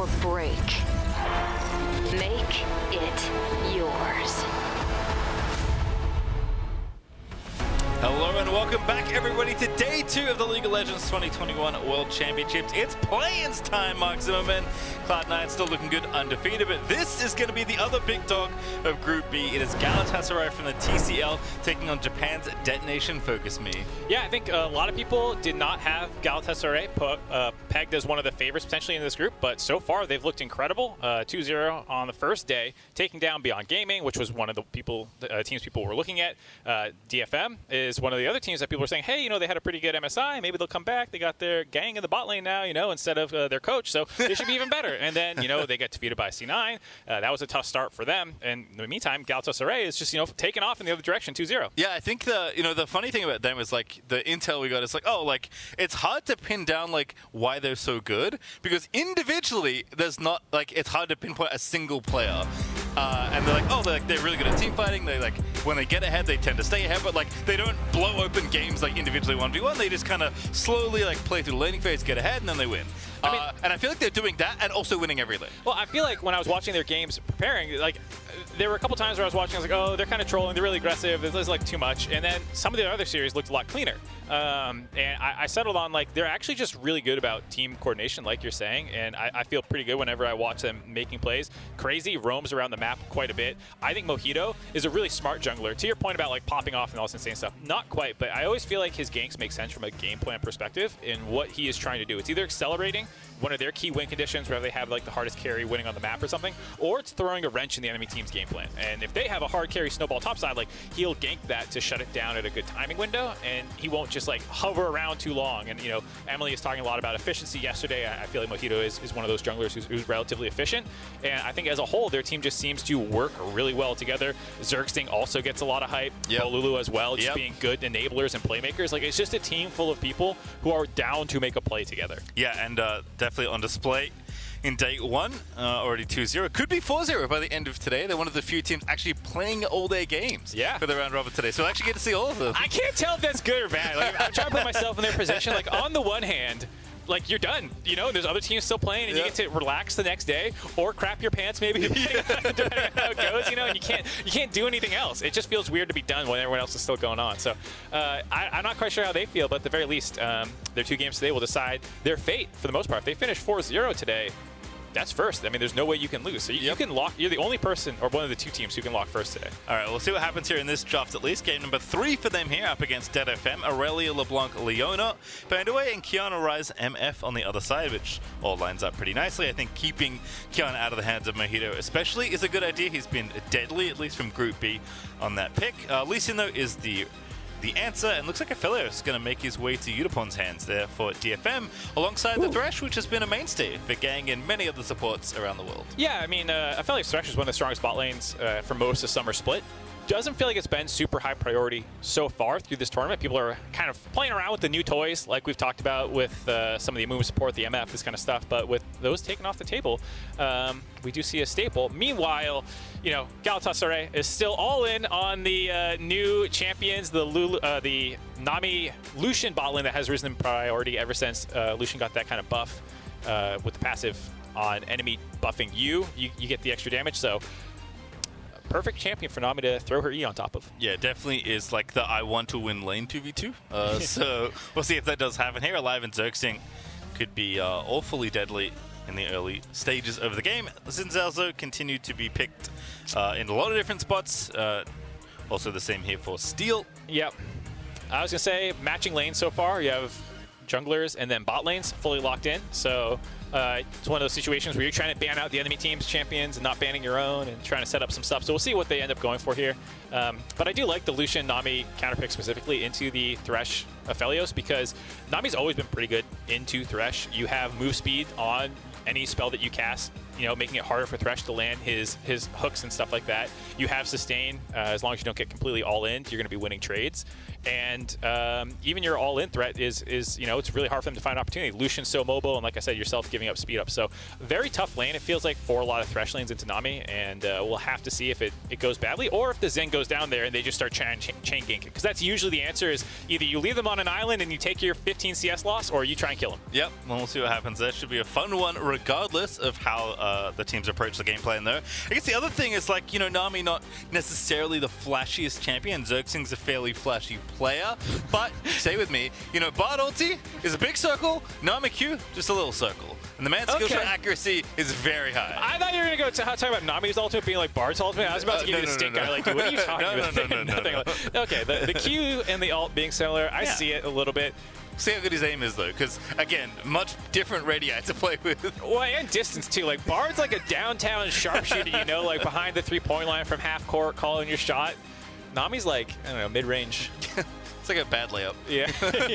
or break. Make it yours. Hello and welcome back, everybody, to Day 2 of the League of Legends 2021 World Championships. It's play-ins time, Mark Zimmerman. Cloud9 still looking good, undefeated, but this is going to be the other big dog of Group B. It is Galatasaray from the TCL taking on Japan's DetonatioN FocusMe. Yeah, I think a lot of people did not have Galatasaray pegged as one of the favorites potentially in this group, but so far they've looked incredible. 2-0 on the first day, taking down Beyond Gaming, which was one of the teams people were looking at. DFM is one of the other teams that people are saying, hey, you know, they had a pretty good MSI. Maybe they'll come back. They got their Gaeng in the bot lane now, you know, instead of their coach. So they should be even better. And then, you know, they get defeated by C9. That was a tough start for them. And in the meantime, Galatasaray is just, you know, taking off in the other direction, 2-0. Yeah, I think the funny thing about them is like the intel we got is like, oh, like it's hard to pin down like why they're so good because individually there's not like it's hard to pinpoint a single player. And they're like, oh, they're really good at team fighting. They like when they get ahead, they tend to stay ahead, but like they don't blow open games like individually 1v1. They just kind of slowly like play through the laning phase, get ahead, and then they win. And I feel like they're doing that and also winning every lane. Well, I feel like when I was watching their games preparing, like there were a couple times where I was watching, I was like, oh, they're kind of trolling, they're really aggressive, there's like too much. And then some of the other series looked a lot cleaner. And I settled on like they're actually just really good about team coordination, like you're saying. And I feel pretty good whenever I watch them making plays. Crazy roams around the map quite a bit. I think Mojito is a really smart jungler. To your point about like popping off and all this insane stuff, not quite, but I always feel like his ganks make sense from a game plan perspective in what he is trying to do. It's either accelerating one of their key win conditions where they have like the hardest carry winning on the map or something, or it's throwing a wrench in the enemy team's game plan. And if they have a hard carry snowball topside, like he'll gank that to shut it down at a good timing window, and he won't just like hover around too long. And you know, Emily is talking a lot about efficiency yesterday. I feel like Mojito is one of those junglers who's relatively efficient. And I think as a whole, their team just seems to work really well together. Zergsting also gets a lot of hype. Yep. Bolulu as well, just being good enablers and playmakers. Like it's just a team full of people who are down to make a play together. Yeah, and definitely on display in day 1, already 2-0. Could be 4-0 by the end of today. They're one of the few teams actually playing all their games for the round robin today. So we'll actually get to see all of them. I can't tell if that's good or bad. Like, I'm trying to put myself in their position. Like on the one hand, like you're done, you know, there's other teams still playing and you get to relax the next day or crap your pants maybe depending on how it goes, you know, and you can't do anything else. It just feels weird to be done when everyone else is still going on. So I'm not quite sure how they feel, but at the very least, their 2 games today will decide their fate for the most part. If they finish 4-0 today, that's first. I mean, there's no way you can lose. So you can lock. You're the only person or one of the 2 teams who can lock first today. All right, we'll see what happens here in this draft at least. Game number 3 for them here up against DFM, Aurelia, LeBlanc, Leona, Bandaway, and Kiana Rise MF on the other side, which all lines up pretty nicely. I think keeping Kiana out of the hands of Mojito especially is a good idea. He's been deadly, at least from Group B on that pick. Lucian, though, is the answer, and looks like Aphelios is going to make his way to Yutapon's hands there for DFM, alongside the Thresh, which has been a mainstay for Gaeng and many other supports around the world. Yeah, I mean, Aphelios Thresh is one of the strongest bot lanes for most of Summer Split. Doesn't feel like it's been super high priority so far through this tournament. People are kind of playing around with the new toys, like we've talked about with some of the Amumu support, the MF, this kind of stuff. But with those taken off the table, we do see a staple. Meanwhile, you know, Galatasaray is still all in on the new champions, the Nami Lucian bot lane that has risen in priority ever since Lucian got that kind of buff with the passive on enemy buffing you get the extra damage. So perfect champion for Nami to throw her E on top of. Yeah, definitely is like the I want to win lane 2v2. So we'll see if that does happen here. Alive and Zergsting could be awfully deadly in the early stages of the game. Zinzalzo continued to be picked in a lot of different spots. Also the same here for Steel. Yep. I was going to say, matching lanes so far. You have junglers and then bot lanes fully locked in. So it's one of those situations where you're trying to ban out the enemy team's champions and not banning your own and trying to set up some stuff. So we'll see what they end up going for here. But I do like the Lucian Nami counterpick specifically into the Thresh Aphelios because Nami's always been pretty good into Thresh. You have move speed on any spell that you cast, you know, making it harder for Thresh to land his hooks and stuff like that. You have sustain. As long as you don't get completely all in, you're going to be winning trades. And even your all-in threat is it's really hard for them to find opportunity. Lucian's so mobile, and like I said, yourself giving up speed up. So very tough lane, it feels like, for a lot of Thresh lanes into Nami, and we'll have to see if it goes badly, or if the Zen goes down there and they just start chain ganking. Because that's usually the answer, is either you leave them on an island and you take your 15 CS loss, or you try and kill them. Yep, well, we'll see what happens. That should be a fun one, regardless of how the teams approach the gameplay in there. I guess the other thing is, like, Nami not necessarily the flashiest champion. Zergsting's a fairly flashy player, but stay with me. Bard ulti is a big circle, Nami Q, just a little circle. And the man's skill shot accuracy is very high. I thought you were going to go talk about Nami's ultimate being like Bard's ultimate. I was about to give you the stink eye. Like, what are you talking about? Okay, the Q and the ult being similar, I see it a little bit. See how good his aim is, though, because, again, much different radii to play with. Well, and distance, too. Like, Bard's like a downtown sharpshooter, like behind the three-point line from half court, calling your shot. Nami's like, I don't know, mid-range. It's like a bad layup. Yeah,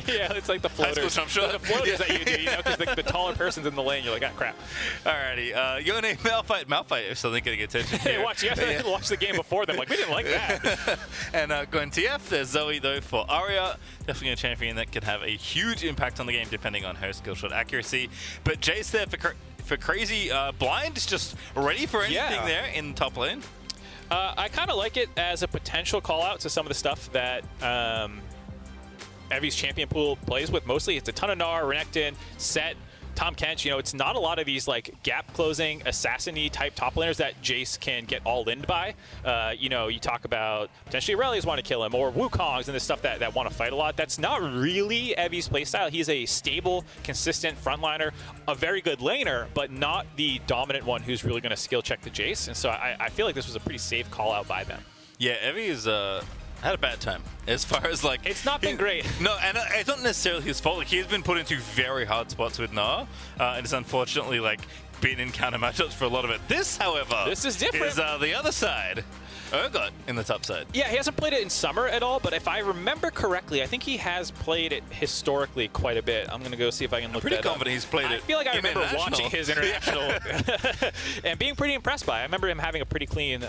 yeah, it's like the floaters. High school jump shot. The floaters that you do, because the taller person's in the lane, you're like, ah, crap. Alrighty, your name, Malphite, if something getting attention here. Hey, watch, you have to watch the game before them. Like, we didn't like that. And going TF, there's Zoe, though, for Aria. Definitely a champion that can have a huge impact on the game, depending on her skill shot accuracy. But Jayce there for crazy. Blind is just ready for anything there in top lane. I kind of like it as a potential call-out to some of the stuff that Evi's champion pool plays with. Mostly it's a ton of Gnar, Renekton, Set, Tahm Kench. It's not a lot of these like gap-closing, assassin-y type top laners that Jayce can get all-in by. You talk about potentially Aurelius want to kill him, or Wukongs and the stuff that want to fight a lot. That's not really Evi's playstyle. He's a stable, consistent frontliner, a very good laner, but not the dominant one who's really going to skill check the Jayce. And so I feel like this was a pretty safe call-out by them. Yeah, Evi is had a bad time as far as like it's not been great. No, and it's not necessarily his fault. Like, he's been put into very hard spots with Gnar, and it's unfortunately like been in counter matchups for a lot of it. This, however, this is different. Is the other side. Urgot in the top side. Yeah, he hasn't played it in summer at all, but if I remember correctly, I think he has played it historically quite a bit. I'm going to go see if I can look that up. Pretty confident he's played it. I feel like I remember watching his international and being pretty impressed by it. I remember him having a pretty clean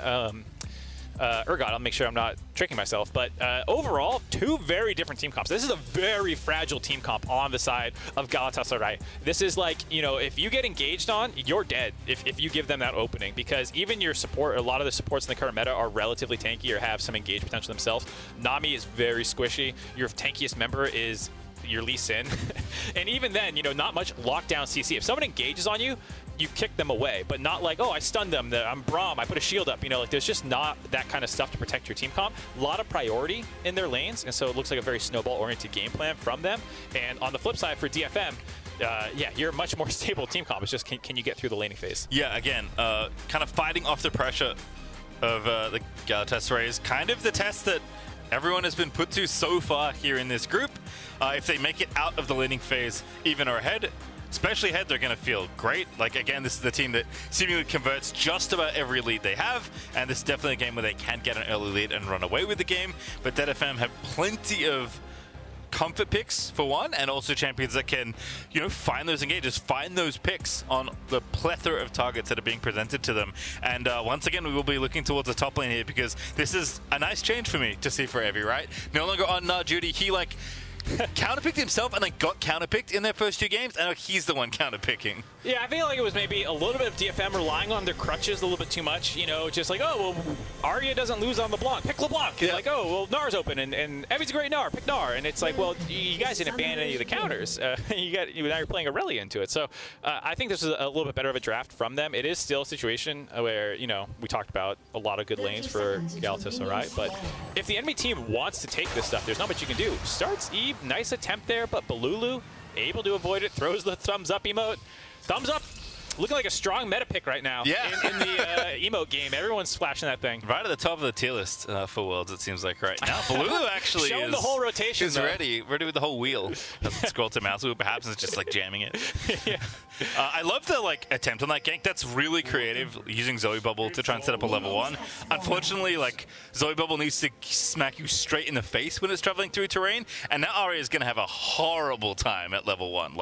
Urgot. I'll make sure I'm not tricking myself. But overall, two very different team comps. This is a very fragile team comp on the side of Galatasaray. This is like, if you get engaged on, you're dead if you give them that opening. Because even your support, a lot of the supports in the current meta are relatively tanky or have some engaged potential themselves. Nami is very squishy. Your tankiest member is your Lee Sin. And even then, not much lockdown CC. If someone engages on you, you kick them away, but not like, oh, I stunned them, I'm Braum, I put a shield up. Like, there's just not that kind of stuff to protect your team comp. A lot of priority in their lanes, and so it looks like a very snowball-oriented game plan from them. And on the flip side for DFM, yeah, you're a much more stable team comp. It's just, can you get through the laning phase? Yeah, again, kind of fighting off the pressure of the Galatasaray is kind of the test that everyone has been put to so far here in this group. If they make it out of the laning phase even or ahead, especially ahead, they're going to feel great. Like, again, this is the team that seemingly converts just about every lead they have, and this is definitely a game where they can get an early lead and run away with the game. But DFM have plenty of comfort picks, for one, and also champions that can, find those engages, find those picks on the plethora of targets that are being presented to them. And once again, we will be looking towards the top lane here, because this is a nice change for me to see for Evi, right? No longer on Gnar duty. He, counterpicked himself and got counterpicked in their first two games, and he's the one counterpicking. Yeah, I feel like it was maybe a little bit of DFM relying on their crutches a little bit too much. Just like, oh, well, Aria doesn't lose on LeBlanc. Pick LeBlanc. And like, oh, well, Gnar's open, and Evi's a great Gnar. Pick Gnar. And it's like, well, you guys didn't ban any of the counters. Now you're playing Aria into it. So I think this is a little bit better of a draft from them. It is still a situation where, we talked about a lot of good lanes for Galatasaray, but if the enemy team wants to take this stuff, there's not much you can do. Starts Eve, nice attempt there, but Bolulu able to avoid it, throws the thumbs up emote. Thumbs up, looking like a strong meta pick right now. Yeah. in the emote game. Everyone's flashing that thing. Right at the top of the tier list for Worlds, it seems like right now. Bolulu actually showing the whole rotation. Is ready with the whole wheel. Scroll to mouse wheel, perhaps it's just jamming it. Yeah. I love the attempt on that gank. That's really creative, using Zoe Bubble to try and set up a level 1. Unfortunately, Zoe Bubble needs to smack you straight in the face when it's traveling through terrain, and now Aria is going to have a horrible time at level 1.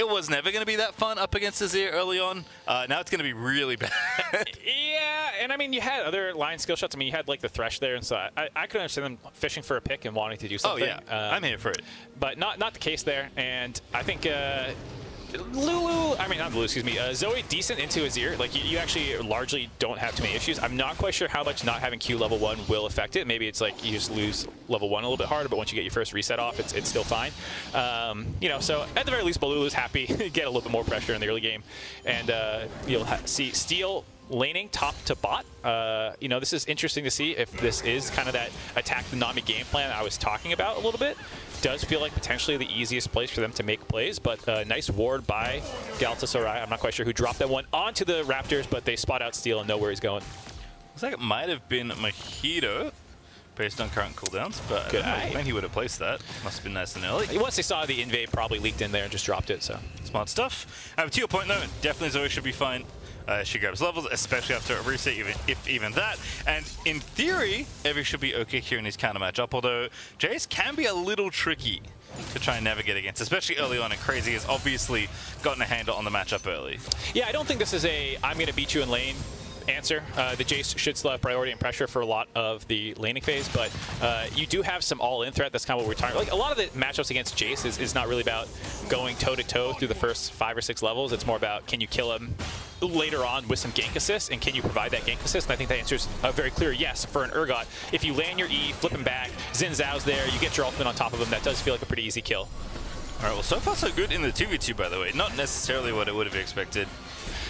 it was never going to be that fun up against Azir early on. Now it's going to be really bad. Yeah, and I mean, you had other line skill shots. I mean, you had like the Thresh there, and so I could understand them fishing for a pick and wanting to do something. Oh yeah, I'm here for it. But not the case there, and I think Lulu, I mean not Lulu, excuse me, Zoe decent into Azir. Like you actually largely don't have too many issues. I'm not quite sure how much not having Q level 1 will affect it. Maybe it's like you just lose level 1 a little bit harder, but once you get your first reset off, it's still fine. You know, so at the very least, Bolulu's happy, get a little bit more pressure in the early game, and you'll see Steel laning top to bot. You know, this is interesting to see if this is kind of that attack the Nami game plan I was talking about a little bit. Does feel like potentially the easiest place for them to make plays, but nice ward by Galatasaray. I'm not quite sure who dropped that one onto the Raptors, but they spot out Steel and know where he's going. Looks like it might have been Mojito based on current cooldowns, but Good I don't know eye. when he would have placed that. Must have been nice and early. Once they saw the invade, probably leaked in there and just dropped it. So Smart stuff. To your point though, definitely Zoe should be fine. She grabs levels, especially after a reset, even that. And in theory, Evie should be okay here in his counter matchup, although Jayce can be a little tricky to try and navigate against, especially early on, and Crazy has obviously gotten a handle on the matchup early. yeah, I don't think this is a I'm going to beat you in lane answer. The Jayce should still have priority and pressure for a lot of the laning phase, but you do have some all-in threat. That's kind of what we're talking about. Like, a lot of the matchups against Jayce is not really about going toe-to-toe through the first 5 or 6 levels. It's more about can you kill him later on with some gank assist, and can you provide that gank assist? And I think that answer is a very clear yes for an Urgot. If you land your E, flip him back, Zhao's there, you get your ultimate on top of him, that does feel like a pretty easy kill. All right, well, so far so good in the 2v2, by the way. Not necessarily what I would have expected.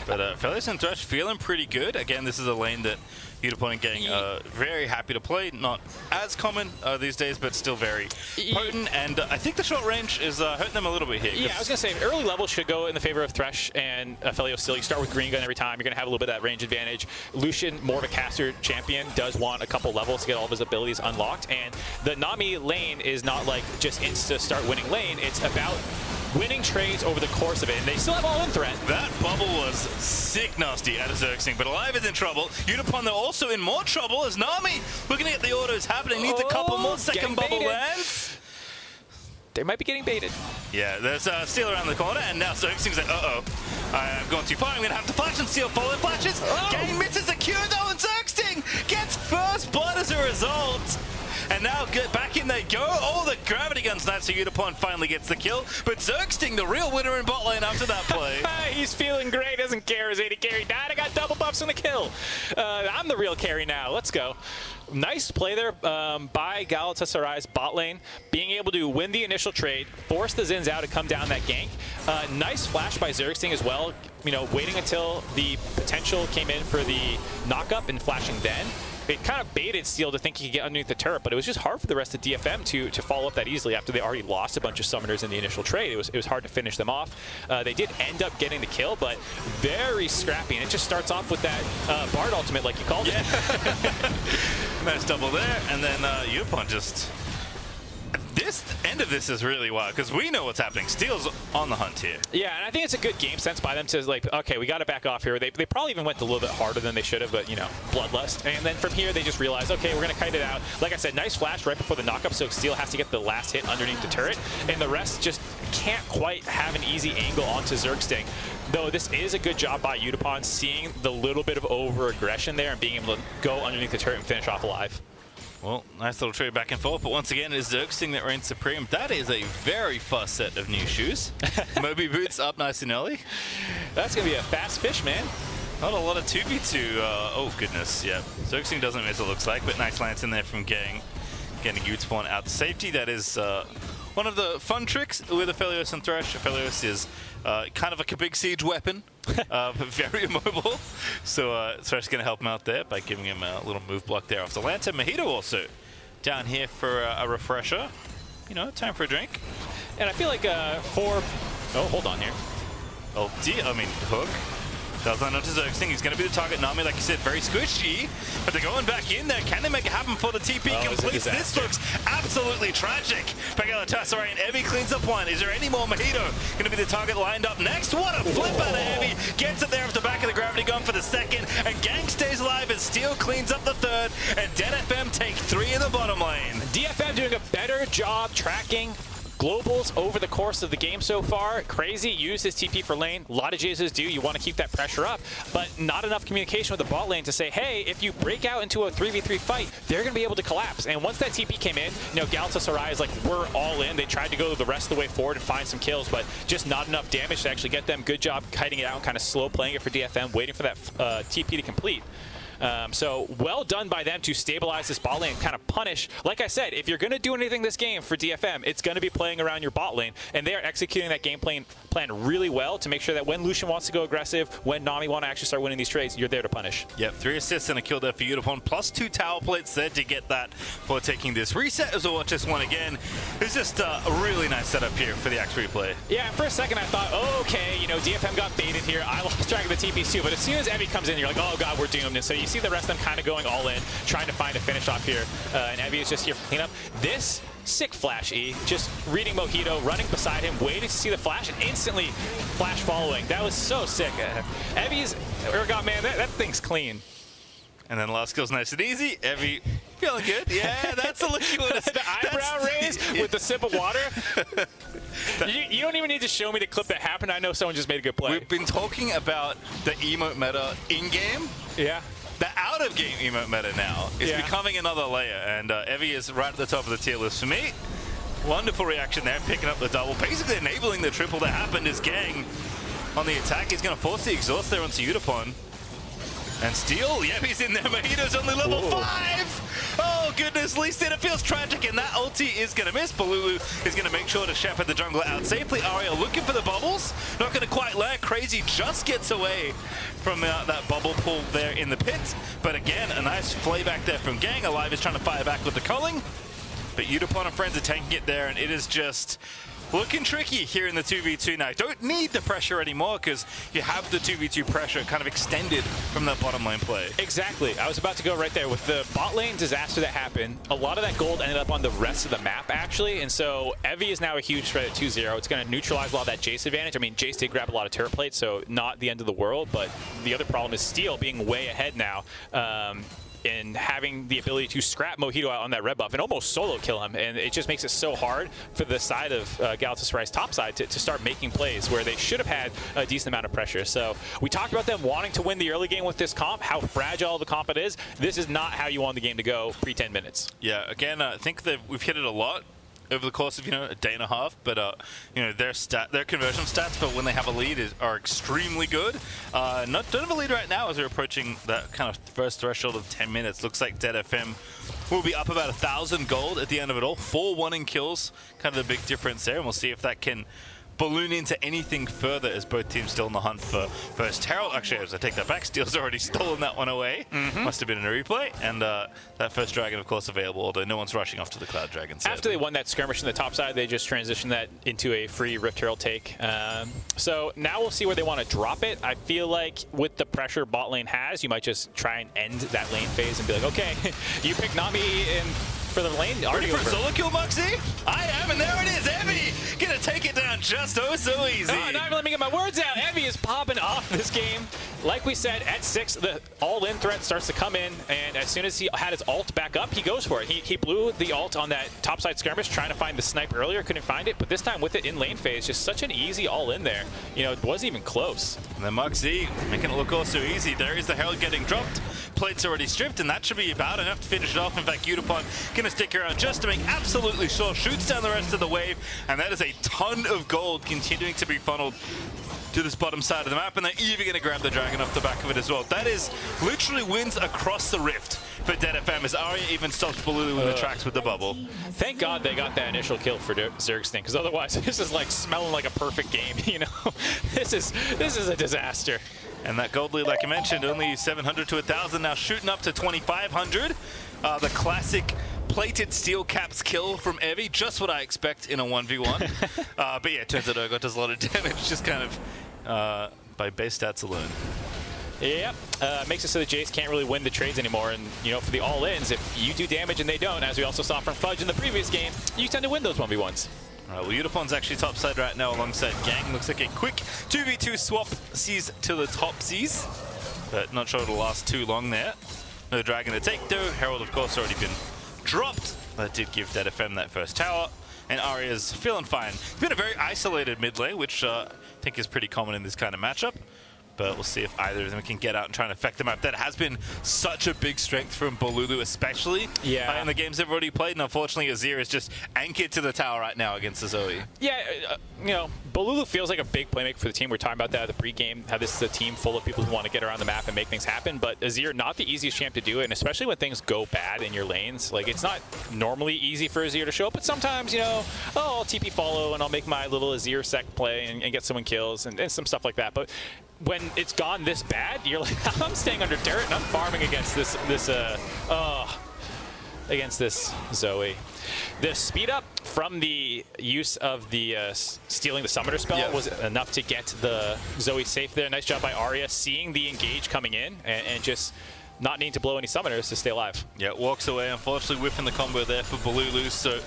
But Aphelios and Thresh feeling pretty good. Again, this is a lane that Yutapon and Gaeng are very happy to play. Not as common these days, but still very potent. And I think the short range is hurting them a little bit here. Yeah, I was going to say, early levels should go in the favor of Thresh and Aphelios still. You start with green gun every time. You're going to have a little bit of that range advantage. Lucian, more of a caster champion, does want a couple levels to get all of his abilities unlocked. And the Nami lane is not like just insta start winning lane. It's about winning trades over the course of it, and they still have all-in threat. That bubble was sick nasty out of Zergsting, but Alive is in trouble. Yutapon, they're also in more trouble as Nami, looking at the autos happening, needs a couple more second bubble lands. They might be getting baited. Yeah, there's Steel around the corner, and now Zergsting's like, uh-oh, I've gone too far, I'm going to have to flash, and Steel follow flashes. Gaeng misses a Q though, and Zergsting gets first blood as a result. And now get back in they go. Oh, the gravity gun's nice, so Yutapon finally gets the kill. But Zergsting, the real winner in bot lane after that play. He's feeling great, doesn't care. His AD carry died. I got double buffs on the kill. I'm the real carry now. Let's go. Nice play there by Galatasaray's bot lane, being able to win the initial trade, force the Zhao to come down that gank. Nice flash by Zergsting as well, you know, waiting until the potential came in for the knock-up and flashing then. It kind of baited Steel to think he could get underneath the turret, but it was just hard for the rest of DFM to follow up that easily after they already lost a bunch of summoners in the initial trade. It was hard to finish them off. They did end up getting the kill, but very scrappy, and it just starts off with that Bard ultimate, like you called it. Nice double there, and then Yutapon just... This end of this is really wild, because we know what's happening. Steel's on the hunt here. Yeah, and I think it's a good game sense by them to, like, okay, we got to back off here. They probably even went a little bit harder than they should have, but, you know, bloodlust. And then from here, they just realized, okay, we're going to kite it out. Like I said, nice flash right before the knockup, so Steel has to get the last hit underneath the turret, and the rest just can't quite have an easy angle onto Zergsting. Though this is a good job by Yutapon, seeing the little bit of over-aggression there and being able to go underneath the turret and finish off alive. Well, nice little trade back and forth, but once again, it is Zergsting that reigns supreme. That is a very fast set of new shoes. Moby boots up nice and early. That's going to be a fast fish, man. Not a lot of 2v2. Oh, goodness, yeah. Zergsting doesn't miss, it looks like, but nice lance in there from Gaeng. Getting Yutapon out to safety. That is one of the fun tricks with Aphelios and Thresh. Aphelios is kind of like a big siege weapon, but very immobile. So Thresh is going to help him out there by giving him a little move block there off the lantern. Mojito also down here for a refresher. You know, time for a drink. And I feel like oh, hold on here. Oh, dear. I mean, Hook. Does land onto Zergsting. He's going to be the target. Nami, like you said, very squishy. But they're going back in there. Can they make it happen before the TP completes? This looks absolutely tragic. Galatasaray and Evie cleans up one. Is there any more? Mojito going to be the target lined up next. What a flip out of Evie. Gets it there off the back of the gravity gun for the second. And Gaeng stays alive as Steel cleans up the third. And DFM take 3 in the bottom lane. DFM doing a better job tracking Globals over the course of the game so far, Crazy used his TP for lane. A lot of Jayces do. You want to keep that pressure up, but not enough communication with the bot lane to say, hey, if you break out into a 3v3 fight, they're going to be able to collapse. And once that TP came in, you know, Galatasaray is like, we're all in. They tried to go the rest of the way forward and find some kills, but just not enough damage to actually get them. Good job kiting it out, kind of slow playing it for DFM, waiting for that TP to complete. So well done by them to stabilize this bot lane, kind of punish. Like I said, if you're going to do anything this game for DFM, it's going to be playing around your bot lane, and they are executing that game plan really well to make sure that when Lucian wants to go aggressive, when Nami want to actually start winning these trades, you're there to punish. Yep, 3 assists and a kill there for Yutapon, plus 2 tower plates there to get that for taking this reset as well. Just one again. It's just a really nice setup here for the Axe replay. Yeah, for a second I thought, oh, okay, you know, DFM got baited here. I lost track of the TPs too, but as soon as Evie comes in, you're like, oh god, we're doomed. And so you see the rest of them kind of going all in, trying to find a finish off here. And Evie is just here for cleanup. This sick flash E, just reading Mojito, running beside him, waiting to see the flash, and instantly flash following. That was so sick. Evie's Urgot, man, that thing's clean. And then last skill's nice and easy. Evie feeling good. Yeah, that's a lucky one. The eyebrow raise with the sip of water. You don't even need to show me the clip that happened. I know someone just made a good play. We've been talking about the emote meta in-game. Yeah. The out-of-game emote meta now is becoming another layer, and Evie is right at the top of the tier list for me. Wonderful reaction there, picking up the double, basically enabling the triple that happened as Gaeng on the attack. He's going to force the exhaust there onto Yutapon. And Steel, yep, he's in there. Mojito's only level 5! Oh, goodness, least it feels tragic, and that ulti is going to miss. Bolulu is going to make sure to shepherd the jungler out safely. Aria looking for the bubbles. Not going to quite land. Crazy just gets away from that bubble pull there in the pit. But again, a nice playback there from Gaeng. Alive is trying to fire back with the culling. But Yutapon and friends are taking it there, and it is just looking tricky here in the 2v2 now. Don't need the pressure anymore because you have the 2v2 pressure kind of extended from that bottom lane play. Exactly. I was about to go right there. With the bot lane disaster that happened, a lot of that gold ended up on the rest of the map, actually. And so Evie is now a huge threat at 2-0. It's going to neutralize a lot of that Jayce advantage. I mean, Jayce did grab a lot of turret plates, so not the end of the world. But the other problem is Steel being way ahead now. And having the ability to scrap Mojito out on that red buff and almost solo kill him. And it just makes it so hard for the side of Galatasaray's top side to start making plays where they should have had a decent amount of pressure. So we talked about them wanting to win the early game with this comp, how fragile the comp it is. This is not how you want the game to go pre-10 minutes. Yeah, again, I think that we've hit it a lot over the course of, you know, a day and a half, but their conversion stats for when they have a lead are extremely good. Don't have a lead right now as we're approaching that kind of first threshold of 10 minutes. Looks like DFM will be up about 1,000 gold at the end of it all. 4-1 in kills, kind of the big difference there, and we'll see if that can balloon into anything further as both teams still in the hunt for first Herald. Actually, as I take that back, Steel's already stolen that one away. Must have been in a replay. And that first dragon, of course, available, although no one's rushing off to the Cloud Dragon. After they won that skirmish on the top side, they just transitioned that into a free Rift Herald take. So now we'll see where they want to drop it. I feel like with the pressure bot lane has, you might just try and end that lane phase and be like, okay, you pick Nami in for the lane. Ready for a solo kill, Muxy? I am, and there it is. Evie gonna take it down just so easy. Oh, not even let me get my words out. Evie is popping off this game. Like we said, at 6, the all-in threat starts to come in, and as soon as he had his ult back up, he goes for it. He blew the ult on that topside skirmish, trying to find the snipe earlier, couldn't find it, but this time with it in lane phase, just such an easy all-in there. You know, it wasn't even close. And then Muxy making it look all so easy. There is the Herald getting dropped. Plate's already stripped, and that should be about enough to finish it off. In fact, Yutapon gonna stick around just to make absolutely sure, shoots down the rest of the wave, and that is a ton of gold continuing to be funneled to this bottom side of the map, and they're even going to grab the dragon off the back of it as well. That is literally wins across the rift for DFM as Aria even stops Bolulu in the tracks with the bubble. Thank God they got that initial kill for Zergsting, because otherwise this is like smelling like a perfect game, you know? This is a disaster. And that gold lead, like I mentioned, only 700 to 1,000, now shooting up to 2,500. The classic plated steel caps kill from Evie, just what I expect in a 1v1. But yeah, it turns out Urgot does a lot of damage, just kind of by base stats alone. Yep, makes it so that Jayce can't really win the trades anymore, and you know, for the all-ins, if you do damage and they don't, as we also saw from Fudge in the previous game, you tend to win those 1v1s. Alright, well, Yutapon's actually topside right now alongside Gaeng. Looks like a quick 2v2 swap sees to the top seas, but not sure it'll last too long there. No dragon to take though. Herald, of course, already been dropped. That did give DFM that first tower. and Aria's feeling fine. It's been a very isolated mid lane, which I think is pretty common in this kind of matchup. But we'll see if either of them can get out and try and affect the map. That has been such a big strength from Bolulu, especially in the games they've already played. And unfortunately, Azir is just anchored to the tower right now against the Zoe. Yeah, you know, Bolulu feels like a big playmaker for the team. We're talking about that at the pregame, how this is a team full of people who want to get around the map and make things happen. But Azir, not the easiest champ to do it, and especially when things go bad in your lanes. Like, it's not normally easy for Azir to show up, but sometimes, you know, oh, I'll TP follow and I'll make my little Azir sec play and get someone kills and some stuff like that. But when it's gone this bad, you're like, I'm staying under turret and I'm farming against this Zoe. The speed up from the use of the stealing the summoner spell was enough to get the Zoe safe there. Nice job by Aria, seeing the engage coming in and just not needing to blow any summoners to stay alive. Yeah, walks away, unfortunately whiffing the combo there for Bolulu. So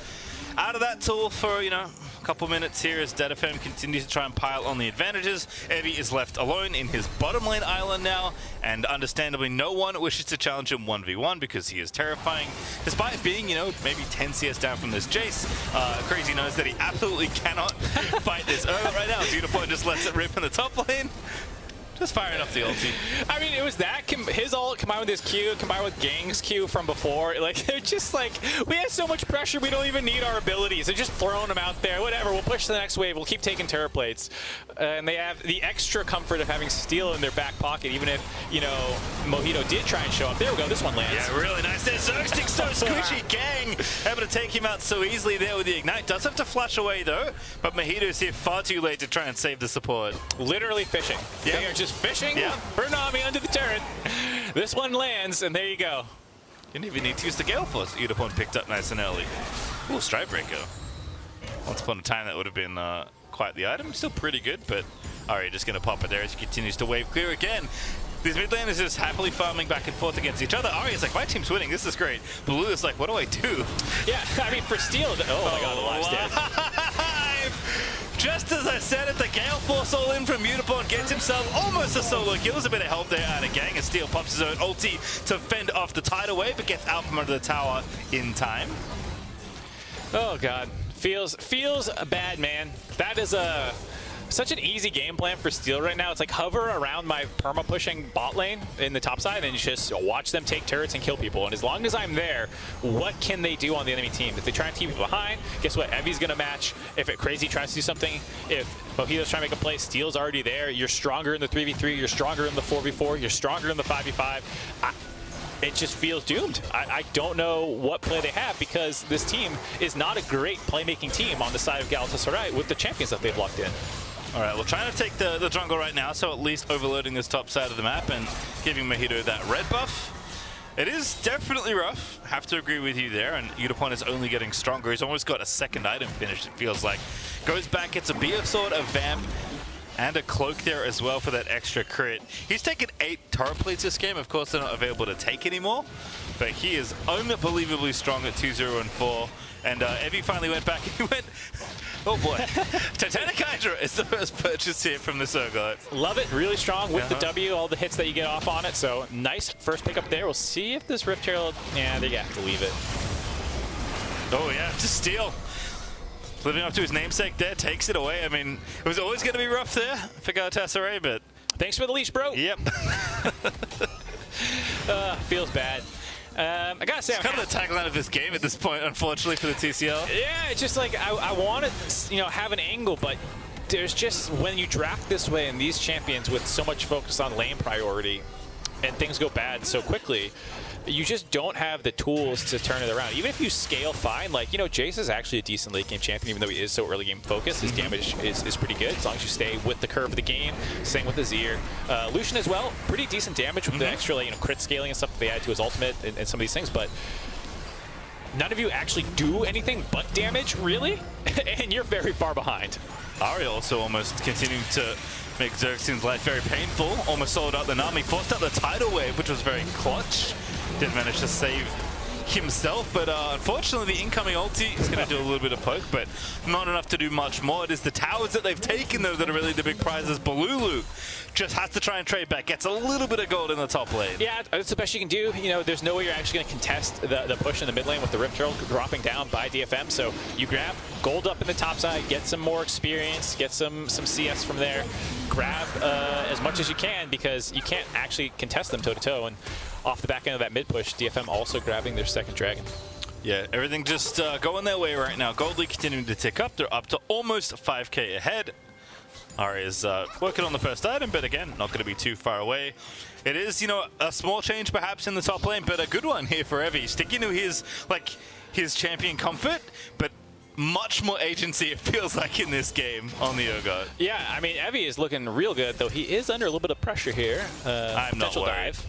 out of that tool for, you know, a couple minutes here as DFM continues to try and pile on the advantages. Evie is left alone in his bottom lane island now, and understandably no one wishes to challenge him 1v1 because he is terrifying. Despite being, you know, maybe 10 CS down from this Jayce, Crazy knows that he absolutely cannot fight this Urgot right now. Yutapon just lets it rip in the top lane. Just firing up the ulti. I mean, it was that, his ult combined with his Q, combined with Gaeng's Q from before. Like, they're just like, we have so much pressure, we don't even need our abilities. They're just throwing them out there. Whatever, we'll push to the next wave. We'll keep taking turret plates. And they have the extra comfort of having steel in their back pocket, even if, you know, Mojito did try and show up. There we go, this one lands. Yeah, really nice there. Zergsting so squishy. Gaeng able to take him out so easily there with the Ignite. Does have to flash away, though. But Mojito's here far too late to try and save the support. Literally fishing. Yeah. They are just fishing for Nami under the turret. This one lands, and there you go. Didn't even need to use the Gale Force. Yutapon picked up nice and early. Ooh, Strikebreaker. Once upon a time, that would have been quite the item. Still pretty good, but Aria just going to pop it there as he continues to wave clear again. These mid laners just happily farming back and forth against each other. Aria's like, my team's winning. This is great. Bolulu's like, what do I do? Yeah, I mean, for steal, oh my god, the last stand. Just as I said it, the Gale Force all in from Yutapon gets himself almost a solo kill. There's a bit of help there out of Gaeng as Steel pops his own ulti to fend off the tidal wave, but gets out from under the tower in time. Oh god, feels bad, man. That is such an easy game plan for Steel right now. It's like hover around my perma-pushing bot lane in the top side and just watch them take turrets and kill people. And as long as I'm there, what can they do on the enemy team? If they try and keep me behind, guess what? Evie's going to match. If Crazy tries to do something, if Mojito's trying to make a play, Steel's already there. You're stronger in the 3v3, you're stronger in the 4v4, you're stronger in the 5v5. It just feels doomed. I don't know what play they have because this team is not a great playmaking team on the side of Galatasaray with the champions that they've locked in. All right, we're trying to take the jungle right now, so at least overloading this top side of the map and giving Mojito that red buff. It is definitely rough. Have to agree with you there, and Yutapon is only getting stronger. He's almost got a second item finished, it feels like. Goes back, gets a BF Sword, a Vamp, and a Cloak there as well for that extra crit. He's taken 8 turret plates this game. Of course, they're not available to take anymore, but he is unbelievably strong at 2-0 and 4. And Evie finally went back and he went, oh boy. Titanic Hydra is the first purchase here from the Urgot. Love it, really strong with the W, all the hits that you get off on it. So nice first pick up there. We'll see if this Rift Herald, yeah, they have to leave it. Oh yeah, just Steel. Living up to his namesake there, takes it away. I mean, it was always going to be rough there for Galatasaray, but... Thanks for the leash, bro. Yep. Feels bad. I gotta say, it's kind of the tagline of this game at this point, unfortunately, for the TCL. Yeah, it's just like I want to, you know, have an angle, but there's just when you draft this way and these champions with so much focus on lane priority, and things go bad so quickly, you just don't have the tools to turn it around. Even if you scale fine, like, you know, Jayce is actually a decent late game champion, even though he is so early game focused. His damage is pretty good as long as you stay with the curve of the game. Same with Azir. Lucian as well, pretty decent damage with the extra, like, you know, crit scaling and stuff that they add to his ultimate and some of these things, but none of you actually do anything but damage, really, and you're very far behind. Aria also almost continuing to make Zergsting's life very painful. Almost sold out the Nami, forced out the tidal wave, which was very clutch. Did manage to save himself, but unfortunately the incoming ulti is going to do a little bit of poke, but not enough to do much more. It is the towers that they've taken, though, that are really the big prizes. Bolulu just has to try and trade back, gets a little bit of gold in the top lane. Yeah, that's the best you can do. You know, there's no way you're actually going to contest the push in the mid lane with the Rip Turtle dropping down by DFM, so you grab gold up in the top side, get some more experience, get some CS from there, grab as much as you can, because you can't actually contest them toe-to-toe, and off the back end of that mid push, DFM also grabbing their second dragon. Yeah, everything just going their way right now. Gold League continuing to tick up. They're up to almost 5k ahead. Aria's working on the first item, but again, not going to be too far away. It is, you know, a small change perhaps in the top lane, but a good one here for Evie. Sticking to his champion comfort, but much more agency, it feels like, in this game on the Urgot. Yeah, I mean, Evie is looking real good, though he is under a little bit of pressure here. I'm not worried. Dive.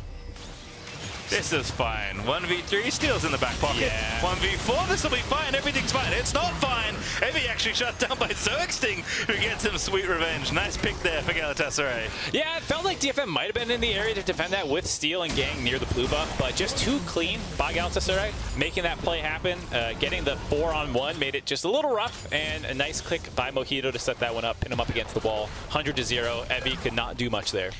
This is fine. 1v3, steals in the back pocket. Yeah. 1v4, this will be fine. Everything's fine. It's not fine. Evie actually shut down by Zergsting, who gets him sweet revenge. Nice pick there for Galatasaray. Yeah, it felt like DFM might have been in the area to defend that with Steel and Gaeng near the blue buff, but just too clean by Galatasaray, making that play happen. Getting the 4-on-1 made it just a little rough, and a nice click by Mojito to set that one up, pin him up against the wall. 100-0. Evie could not do much there.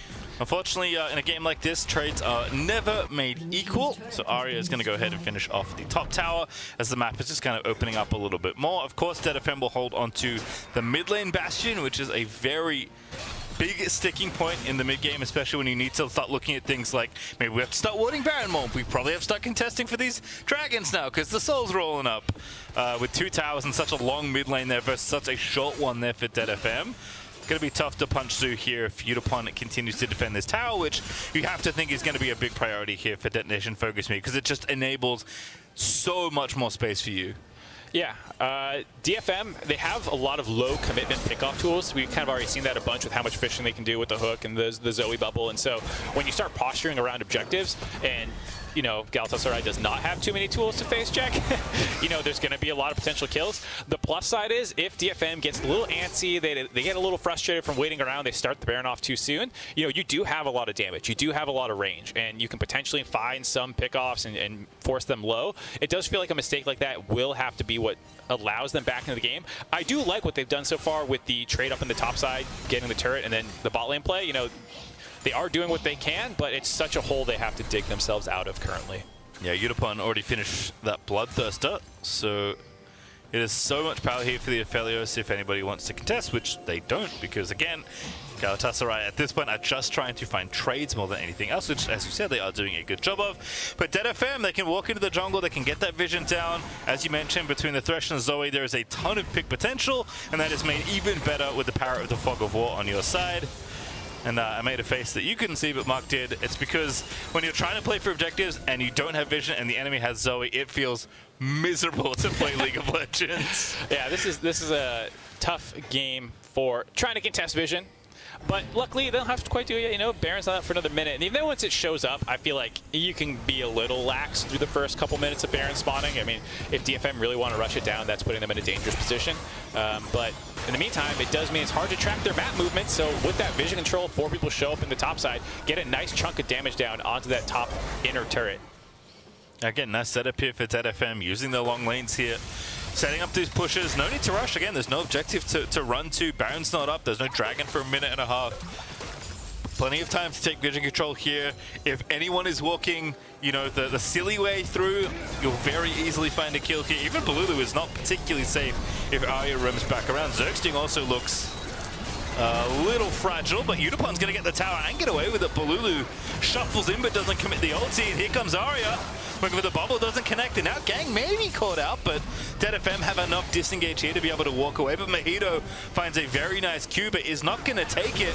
Unfortunately, in a game like this, trades are never made equal, so Aria is going to go ahead and finish off the top tower as the map is just kind of opening up a little bit more. Of course, DFM will hold onto the mid lane bastion, which is a very big sticking point in the mid game, especially when you need to start looking at things like maybe we have to start warding Baron more. We probably have to start contesting for these dragons now because the soul's rolling up. With two towers and such a long mid lane there versus such a short one there for DFM. Going to be tough to punch through here if Yutapon continues to defend this tower, which you have to think is going to be a big priority here for Detonation FocusMe, because it just enables so much more space for you. Yeah, DFM, they have a lot of low commitment pickoff tools. We've kind of already seen that a bunch with how much fishing they can do with the hook and the Zoe bubble. And so when you start posturing around objectives and, you know, Galatasaray does not have too many tools to face check, you know, there's going to be a lot of potential kills. The plus side is if DFM gets a little antsy, they get a little frustrated from waiting around, they start the Baron off too soon, you know, you do have a lot of damage. You do have a lot of range, and you can potentially find some pickoffs and force them low. It does feel like a mistake like that will have to be what allows them back into the game. I do like what they've done so far with the trade up in the top side, getting the turret, and then the bot lane play. You know, they are doing what they can, but it's such a hole they have to dig themselves out of currently. Yeah, Yutapon already finished that Bloodthirster, so it is so much power here for the Aphelios if anybody wants to contest, which they don't, because again, Galatasaray at this point are just trying to find trades more than anything else, which, as you said, they are doing a good job of. But DFM, they can walk into the jungle, they can get that vision down. As you mentioned, between the Thresh and Zoe, there is a ton of pick potential, and that is made even better with the power of the Fog of War on your side. And I made a face that you couldn't see, but Mark did. It's because when you're trying to play for objectives and you don't have vision and the enemy has Zoe, it feels miserable to play League of Legends. Yeah, this is a tough game for trying to contest vision. But luckily, they don't have to quite do it yet. You know, Baron's not up for another minute. And even then, once it shows up, I feel like you can be a little lax through the first couple minutes of Baron spawning. I mean, if DFM really want to rush it down, that's putting them in a dangerous position. But in the meantime, it does mean it's hard to track their map movement. So with that vision control, 4 people show up in the top side, get a nice chunk of damage down onto that top inner turret. Again, nice setup here for DFM, using their long lanes here. Setting up these pushes. No need to rush. Again, there's no objective to run to. Baron's not up. There's no dragon for a minute and a half. Plenty of time to take vision control here. If anyone is walking, you know, the silly way through, you'll very easily find a kill here. Even Bolulu is not particularly safe if Aria roams back around. Zergsting also looks a little fragile, but Yutapon's going to get the tower and get away with it. Bolulu shuffles in but doesn't commit the ulti, and here comes Aria. Looking for the bubble, doesn't connect, and now Gaeng may be caught out, but DFM have enough disengage here to be able to walk away, but Mojito finds a very nice Q, but is not going to take it.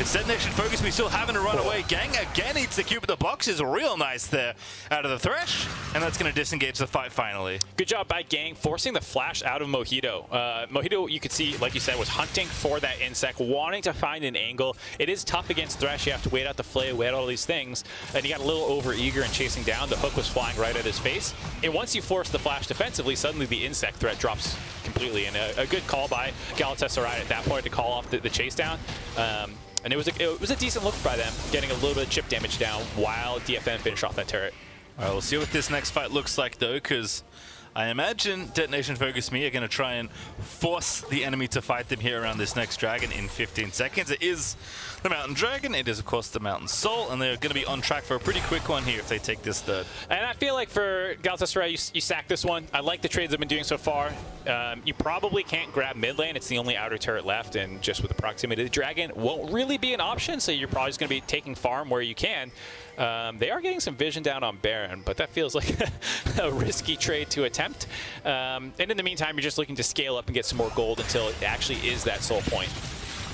It's Detonation FocusMe still having to run away. Gaeng again eats the Q, but the box is real nice there out of the Thresh, and that's going to disengage the fight finally. Good job by Gaeng, forcing the flash out of Mojito. Mojito, you could see, like you said, was hunting for that insect, wanting to find an angle. It is tough against Thresh. You have to wait out the flay, wait all these things, and he got a little over-eager and chasing down. The hook was flying right at his face. And once you force the flash defensively, suddenly the insect threat drops completely. And a good call by Galatasaray at that point to call off the chase down. And it was a decent look by them, getting a little bit of chip damage down while DFM finished off that turret. All right, we'll see what this next fight looks like, though, because I imagine DetonatioN FocusMe are going to try and force the enemy to fight them here around this next dragon in 15 seconds. It is the Mountain Dragon. It is, of course, the Mountain Soul, and they're going to be on track for a pretty quick one here if they take this third. And I feel like for Galatasaray, you sack this one. I like the trades they've been doing so far. You probably can't grab mid lane. It's the only outer turret left, and just with the proximity of the dragon, won't really be an option, so you're probably just going to be taking farm where you can. They are getting some vision down on Baron, but that feels like a risky trade to attempt. And in the meantime, you're just looking to scale up and get some more gold until it actually is that soul point.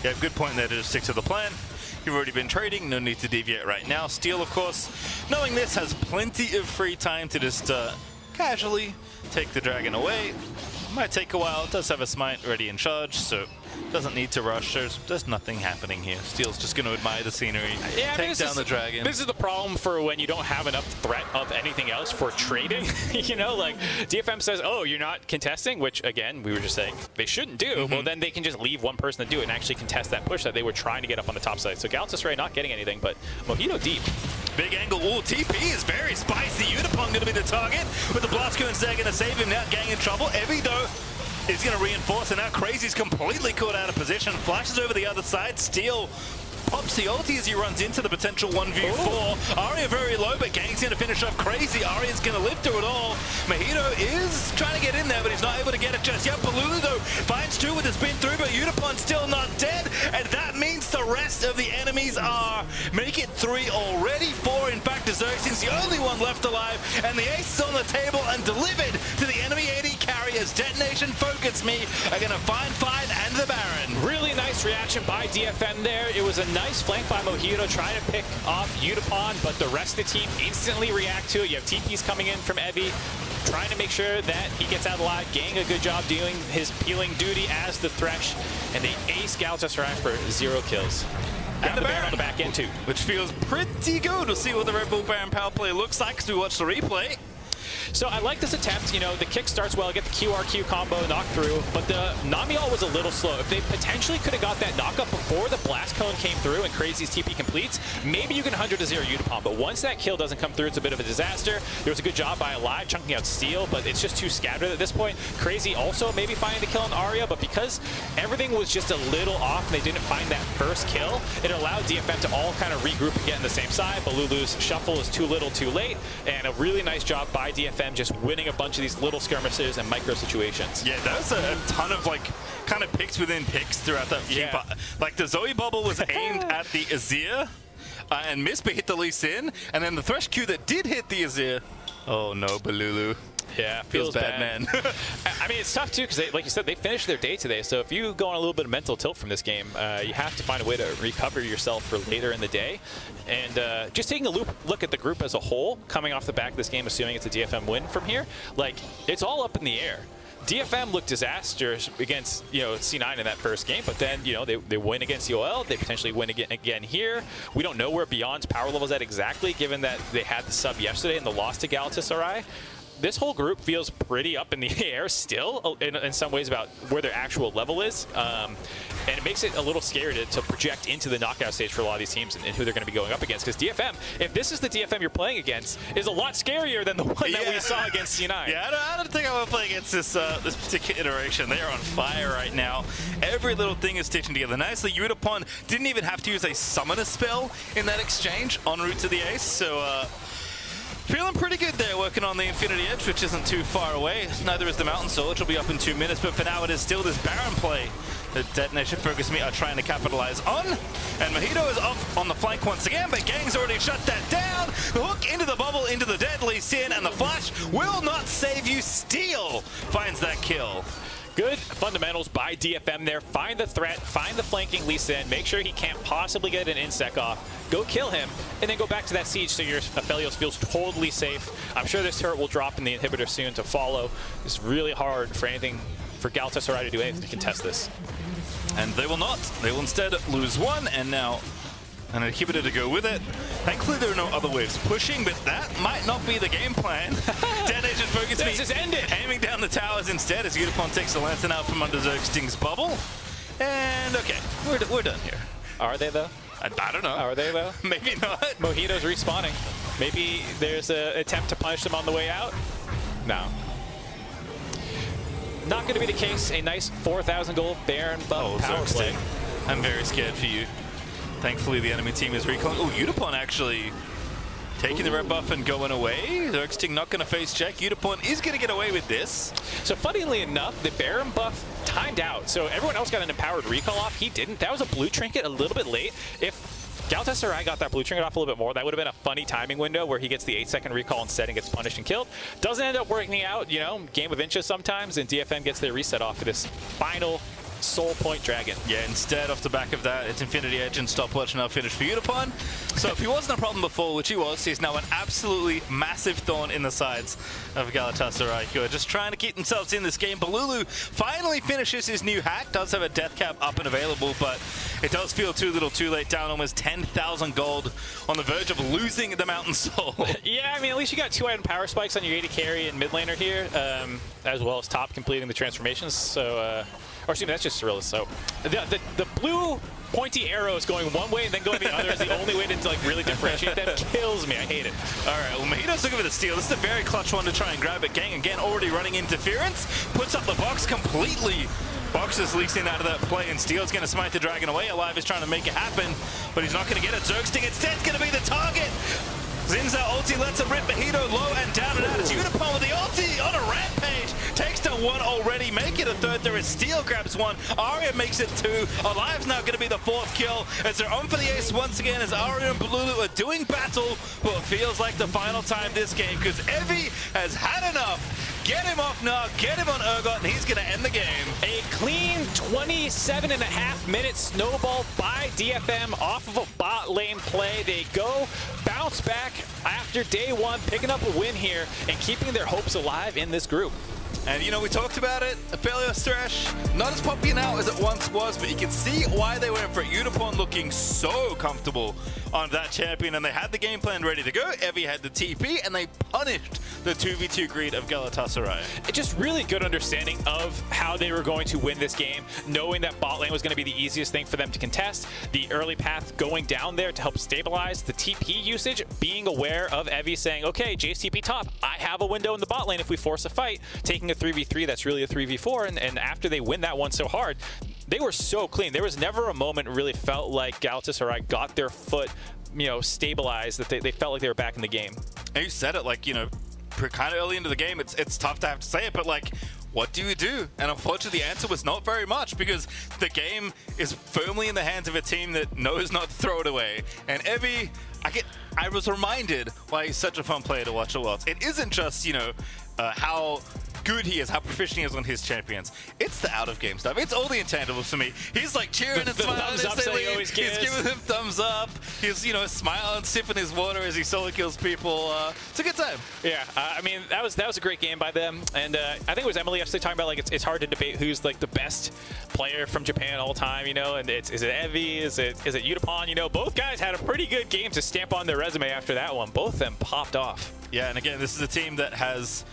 Yeah, good point there to just stick to the plan. You've already been trading, no need to deviate right now. Steel, of course, knowing this, has plenty of free time to just casually take the dragon away. Might take a while, it does have a smite ready in charge, so doesn't need to rush. There's nothing happening here. Steel's just going to admire the scenery, take down the dragon. This is the problem for when you don't have enough threat of anything else for trading. You know, like DFM says, oh, you're not contesting, which again, we were just saying they shouldn't do. Well, then they can just leave one person to do it and actually contest that push that they were trying to get up on the top side. So Galatasaray not getting anything, but Mojito deep. Big angle. Ooh, TP is very spicy. Yutapon going to be the target with the Blasco and Zerg going to save him. Now Gaeng in trouble. Evie, though, is going to reinforce, and now Crazy's completely caught out of position. Flashes over the other side. Steel pops the ulti as he runs into the potential 1v4. Aria very low, but Gaeng's going to finish off Crazy. Aria's going to live through it all. Mojito is trying to get in there, but he's not able to get it just yet. Bolulu, though, finds two with the spin through, but Yutapon still not dead, and that means the rest of the enemies are make it 3 already. 4, in fact, Zergsting's the only one left alive, and the ace is on the table and delivered to the enemy AD carriers. DetonatioN FocusMe are going to find 5 and the Baron. Really nice reaction by DFM there. It was a nice flank by Mojito trying to pick off Yutapon, but the rest of the team instantly react to it. You have TPs coming in from Evie, trying to make sure that he gets out alive. Gaeng a good job doing his peeling duty as the Thresh, and they ace Galatasaray for 0 kills. And the Baron on the back end too. Which feels pretty good. We'll see what the Red Bull Baron power play looks like as we watch the replay. So I like this attempt. You know, the kick starts well, get the QRQ combo knocked through, but the Nami ult was a little slow. If they potentially could have got that knockup before the blast cone came through and Crazy's TP completes, maybe you can 100-0 Yutapon. But once that kill doesn't come through, it's a bit of a disaster. There was a good job by Alive chunking out Steel, but it's just too scattered at this point. Crazy also maybe finding the kill on Aria, but because everything was just a little off and they didn't find that first kill, it allowed DFM to all kind of regroup and get on the same side. Bolulu's shuffle is too little too late, and a really nice job by DFM just winning a bunch of these little skirmishes and micro situations. Yeah, that was a ton of like kind of picks within picks throughout that few. Yeah. Like the Zoe bubble was aimed at the Azir and missed, but hit the Lee Sin, and then the Thresh Q that did hit the Azir. Oh no, Bolulu. Yeah, feels bad, man. I mean, it's tough too because, like you said, they finished their day today. So if you go on a little bit of mental tilt from this game, you have to find a way to recover yourself for later in the day. And just taking a look at the group as a whole, coming off the back of this game, assuming it's a DFM win from here, like it's all up in the air. DFM looked disastrous against, you know, C9 in that first game, but then, you know, they win against UOL. They potentially win again here. We don't know where Beyond's power level is at exactly, given that they had the sub yesterday and the loss to Galatasaray. This whole group feels pretty up in the air still in some ways about where their actual level is. And it makes it a little scary to project into the knockout stage for a lot of these teams and who they're going to be going up against. Because DFM, if this is the DFM you're playing against, is a lot scarier than the one that we saw against C9. Yeah, I don't think I want to play against this this particular iteration. They are on fire right now. Every little thing is stitching together nicely. Yutapon didn't even have to use a summoner spell in that exchange en route to the ace. So, feeling pretty good there, working on the Infinity Edge, which isn't too far away. Neither is the Mountain Soul, which will be up in 2 minutes, but for now it is still this Baron play that DetonatioN FocusMe are trying to capitalize on. And Mojito is off on the flank once again, but Gaeng's already shut that down. The hook into the bubble, into the deadly sin, and the flash will not save you. Steel finds that kill. Good fundamentals by DFM there. Find the threat, find the flanking Lee Sin, make sure he can't possibly get an insec off, go kill him, and then go back to that siege so your Aphelios feels totally safe. I'm sure this turret will drop in the inhibitor soon to follow. It's really hard for Galatasaray to do anything to contest this. And they will not. They will instead lose one, and now an inhibitor to go with it. Thankfully, there are no other waves pushing, but that might not be the game plan. DetonatioN FocusMe this is ended. Aiming down the towers instead as Yutapon takes the lantern out from under Zergsting's bubble. And okay, we're done here. Are they though? I don't know. Are they, though? Maybe not. Mojito's respawning. Maybe there's an attempt to punish them on the way out? No. Not going to be the case. A nice 4,000 gold Baron buff power play. Zergsting. I'm very scared for you. Thankfully, the enemy team is recalling. Oh, Yutapon actually taking the red buff and going away. Zergsting not going to face check. Yutapon is going to get away with this. So funnily enough, the Baron buff timed out. So everyone else got an empowered recall off. He didn't. That was a blue trinket a little bit late. If Galatasaray got that blue trinket off a little bit more, that would have been a funny timing window where he gets the 8-second recall instead and gets punished and killed. Doesn't end up working out, you know, game of inches sometimes, and DFM gets their reset off for this final soul point dragon. Yeah, instead off the back of that, it's Infinity Edge and stopwatch now finished for Yutapon. So if he wasn't a problem before, which he was, he's now an absolutely massive thorn in the sides of Galatasaray, who are just trying to keep themselves in this game. Bolulu finally finishes his new hack, does have a death cap up and available, but it does feel too little too late, down almost 10,000 gold on the verge of losing the Mountain Soul. Yeah, I mean, at least you got 2 item power spikes on your AD carry and mid laner here, as well as top completing the transformations, so... or excuse me, that's just Cyrillus. So the blue pointy arrows going one way and then going the other is the only way to like really differentiate them. Kills me. I hate it. All right, well, Mojito's looking for the steal. This is a very clutch one to try and grab it. Gaeng again already running interference. Puts up the box completely. Box is leasing out of that play, and Steel's going to smite the dragon away. Alive is trying to make it happen, but he's not going to get it. Zergsting instead's going to be the target. Zinza ulti lets him rip Mojito low and down and out. It's Yutapon with the ulti on a rampage. Takes down one already, make it a third. There is Steel grabs one. Aria makes it 2. Alive's now going to be the 4th kill as they're on for the ace once again as Aria and Bolulu are doing battle for what feels like the final time this game because Evie has had enough. Get him off now, get him on Urgot, and he's going to end the game. A clean 27.5 minute snowball by DFM off of a bot lane play. They go bounce back after day 1, picking up a win here and keeping their hopes alive in this group. And, you know, we talked about it. Aphelios Thresh, not as poppy now as it once was, but you can see why they went for it. Yutapon looking so comfortable on that champion, and they had the game plan ready to go. Evie had the TP, and they punished the 2v2 greed of Galatasaray. It's just really good understanding of how they were going to win this game, knowing that bot lane was going to be the easiest thing for them to contest, the early path going down there to help stabilize, the TP usage, being aware of Evie saying, okay, Jayce TP top, I have a window in the bot lane if we force a fight, taking a 3v3 that's really a 3v4, and after they win that one so hard, they were so clean. There was never a moment really felt like Galatasaray got their foot, you know, stabilized, that they felt like they were back in the game. And you said it, like, you know, kind of early into the game, it's tough to have to say it, but like, what do you do? And unfortunately, the answer was not very much because the game is firmly in the hands of a team that knows not to throw it away. And Evie, I was reminded why he's such a fun player to watch at Worlds. It isn't just, you know, how good he is, how proficient he is on his champions. It's the out-of-game stuff. It's all the intangibles for me. He's like cheering and smiling as they leave. He's giving him thumbs up. He's, you know, smiling, sipping his water as he solo kills people. It's a good time. Yeah, I mean, that was a great game by them. And I think it was Emily yesterday talking about, like, it's hard to debate who's, like, the best player from Japan all time, you know, and is it Evie, is it Yutapon, you know? Both guys had a pretty good game to stamp on their resume after that one. Both of them popped off. Yeah, and again, this is a team that has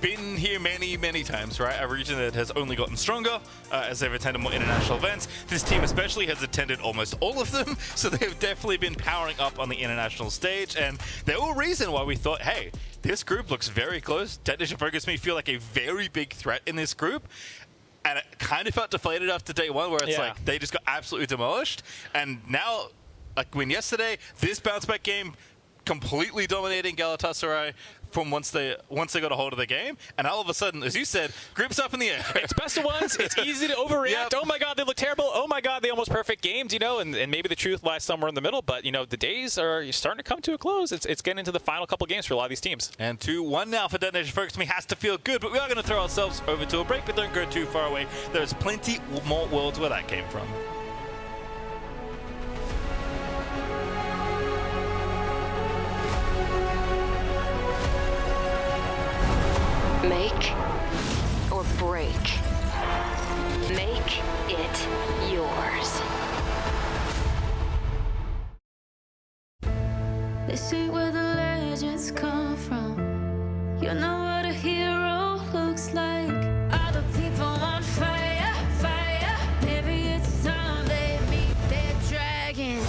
been here many, many times, right? A region that has only gotten stronger as they've attended more international events. This team especially has attended almost all of them, so they've definitely been powering up on the international stage, and they're all reason why we thought, hey, this group looks very close. DetonatioN FocusMe feel like a very big threat in this group, and it kind of felt deflated after day 1 where it's like they just got absolutely demolished, and now, like win yesterday, this bounce back game completely dominating Galatasaray from once they got a hold of the game, and all of a sudden, as you said, grips up in the air. It's best of ones. It's easy to overreact. Yep. Oh my God, they look terrible. Oh my God, they almost perfect games, you know, and maybe the truth lies somewhere in the middle, but, you know, the days are starting to come to a close. It's getting into the final couple games for a lot of these teams. And 2-1 now for DetonatioN FocusMe has to feel good, but we are going to throw ourselves over to a break, but don't go too far away. There's plenty more worlds where that came from. Make or break. Make it yours. This ain't where the legends come from. You know what a hero looks like. Other people on fire, fire. Maybe it's time they meet their dragon.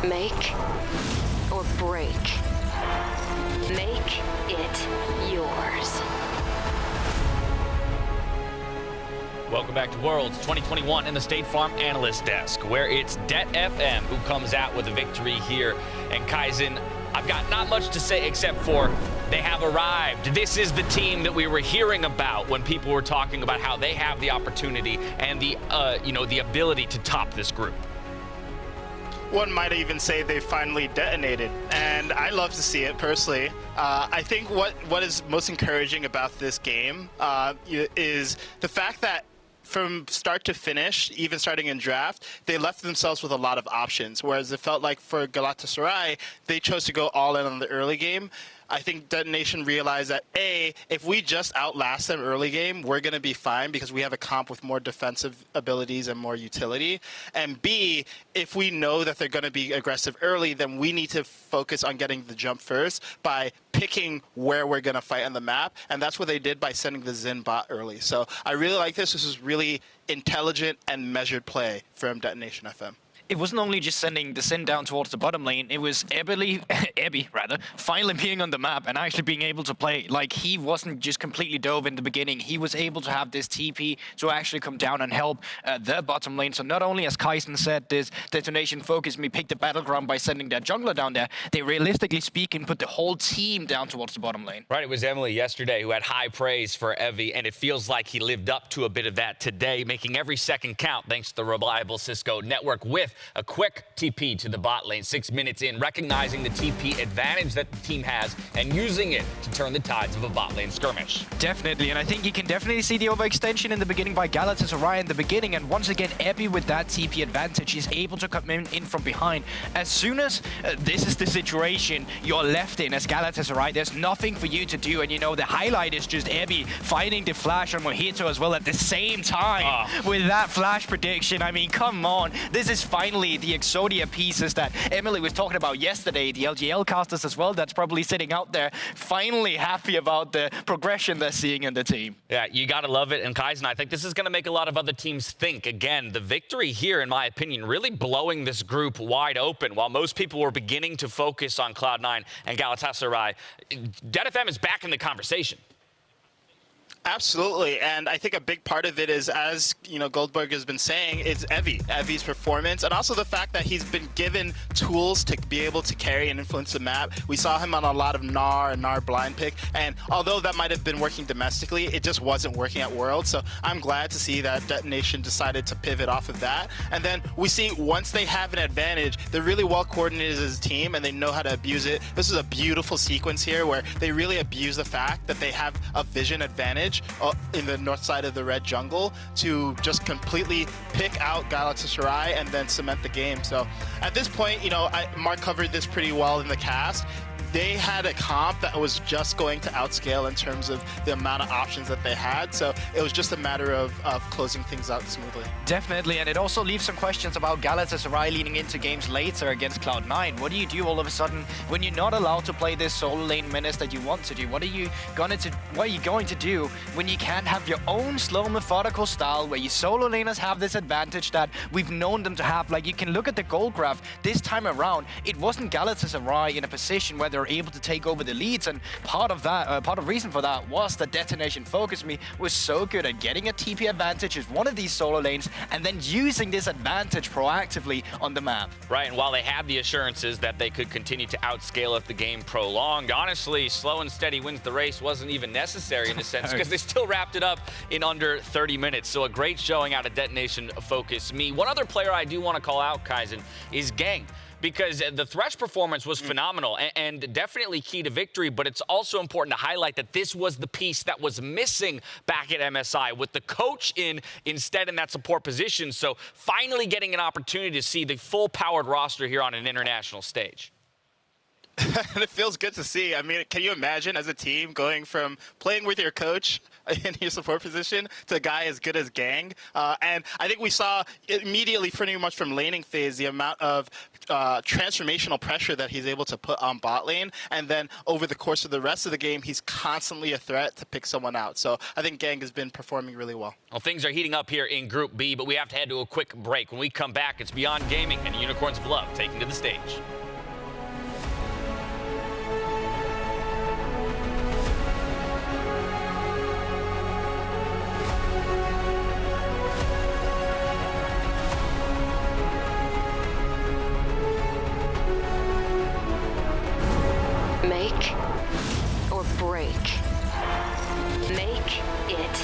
Make or break. Make it yours. Welcome back to Worlds 2021 in the State Farm Analyst Desk, where it's DFM who comes out with a victory here. And Kaizen, I've got not much to say except for they have arrived. This is the team that we were hearing about when people were talking about how they have the opportunity and the ability to top this group. One might even say they finally detonated, and I love to see it personally. I think what is most encouraging about this game is the fact that from start to finish, even starting in draft, they left themselves with a lot of options, whereas it felt like for Galatasaray, they chose to go all in on the early game. I think Detonation realized that, A, if we just outlast them early game, we're going to be fine because we have a comp with more defensive abilities and more utility. And B, if we know that they're going to be aggressive early, then we need to focus on getting the jump first by picking where we're going to fight on the map. And that's what they did by sending the Xin bot early. So I really like this. This is really intelligent and measured play from Detonation FM. It wasn't only just sending the Xin down towards the bottom lane, it was Ebby finally being on the map and actually being able to play. Like, he wasn't just completely dove in the beginning, he was able to have this TP to actually come down and help their bottom lane. So not only, as Kaizen said, this Detonation FocusMe picked the battleground by sending their jungler down there, they realistically speaking put the whole team down towards the bottom lane. Right, it was Emily yesterday who had high praise for Evie, and it feels like he lived up to a bit of that today, making every second count thanks to the reliable Cisco network with a quick TP to the bot lane 6 minutes in, recognizing the TP advantage that the team has and using it to turn the tides of a bot lane skirmish. Definitely, and I think you can definitely see the overextension in the beginning by Galatasaray in the beginning, and once again, Ebby with that TP advantage is able to come in from behind. As soon as this is the situation you're left in as Galatasaray, there's nothing for you to do, and you know, the highlight is just Ebby finding the flash on Mojito as well at the same time with that flash prediction. I mean, come on, this is finally the Exodia pieces that Emily was talking about yesterday, the LGL casters as well, that's probably sitting out there, finally happy about the progression they're seeing in the team. Yeah, you gotta love it. And Kaizen, I think this is gonna make a lot of other teams think. Again, the victory here, in my opinion, really blowing this group wide open. While most people were beginning to focus on Cloud9 and Galatasaray, DFM is back in the conversation. Absolutely, and I think a big part of it is, as you know, Goldberg has been saying, it's Evie's performance, and also the fact that he's been given tools to be able to carry and influence the map. We saw him on a lot of Gnar and Gnar blind pick, and although that might have been working domestically, it just wasn't working at Worlds. So I'm glad to see that Detonation decided to pivot off of that. And then we see once they have an advantage, they're really well coordinated as a team, and they know how to abuse it. This is a beautiful sequence here where they really abuse the fact that they have a vision advantage in the north side of the red jungle to just completely pick out Galatasaray and then cement the game. So at this point, you know, Mark covered this pretty well in the cast. They had a comp that was just going to outscale in terms of the amount of options that they had. So it was just a matter of closing things out smoothly. Definitely, and it also leaves some questions about Galatasaray leading into games later against Cloud9. What do you do all of a sudden when you're not allowed to play this solo lane menace that you want to do? What are you going to do when you can't have your own slow, methodical style where your solo laners have this advantage that we've known them to have? Like, you can look at the goal graph this time around. It wasn't Galatasaray in a position where they're able to take over the leads, and part of the reason for that was that Detonation FocusMe was so good at getting a TP advantage as one of these solo lanes and then using this advantage proactively on the map. Right, and while they had the assurances that they could continue to outscale if the game prolonged, honestly, slow and steady wins the race wasn't even necessary in a sense because they still wrapped it up in under 30 minutes. So a great showing out of Detonation FocusMe. One other player I do want to call out, Kaizen, is Gaeng, because the Thresh performance was phenomenal and definitely key to victory, but it's also important to highlight that this was the piece that was missing back at MSI with the coach instead in that support position. So finally getting an opportunity to see the full-powered roster here on an international stage. It feels good to see. I mean, can you imagine as a team going from playing with your coach in your support position to a guy as good as Gaeng? And I think we saw immediately, pretty much from laning phase, the amount of transformational pressure that he's able to put on bot lane, and then over the course of the rest of the game, he's constantly a threat to pick someone out. So I think Gaeng has been performing really well. Well, things are heating up here in Group B, but we have to head to a quick break. When we come back, it's Beyond Gaming and Unicorns of Love taking to the stage. Make or break. Make it